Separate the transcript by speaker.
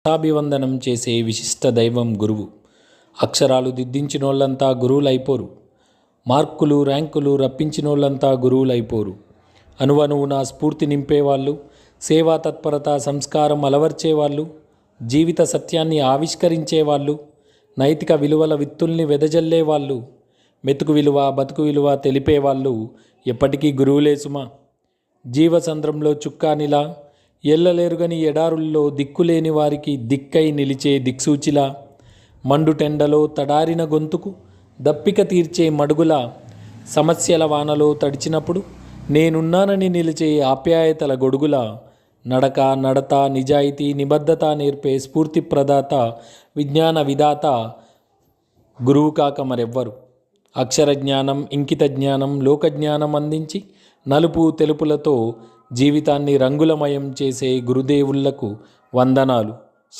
Speaker 1: అభివందనం చేసే విశిష్ట దైవం గురువు. అక్షరాలు దిద్దించినోళ్ళంతా గురువులైపోరు. మార్కులు ర్యాంకులు రప్పించినోళ్ళంతా గురువులైపోరు. అణువణువున స్ఫూర్తి నింపేవాళ్ళు, సేవా తత్పరత సంస్కారం అలవర్చేవాళ్ళు, జీవిత సత్యాన్ని ఆవిష్కరించేవాళ్ళు, నైతిక విలువల విత్తుల్ని వెదజల్లేవాళ్ళు, మెతుకు విలువ బతుకు విలువ తెలిపేవాళ్ళు ఎప్పటికీ గురువులే సుమా. జీవసంద్రంలో చుక్కానిలా, ఎల్లలేరుగని ఎడారుల్లో దిక్కులేని వారికి దిక్కై నిలిచే దిక్సూచిలా, మండుటెండలో తడారిన గొంతుకు దప్పిక తీర్చే మడుగుల, సమస్యల వానలో తడిచినప్పుడు నేనున్నానని నిలిచే ఆప్యాయతల గొడుగుల, నడక నడత నిజాయితీ నిబద్ధత నేర్పే స్ఫూర్తి ప్రదాత విజ్ఞాన విధాత గురువు కాక మరెవ్వరు. అక్షర జ్ఞానం ఇంకిత జ్ఞానం లోకజ్ఞానం అందించి నలుపు తెలుపులతో జీవితాన్ని రంగులమయం చేసే గురుదేవుళ్లకు వందనాలు.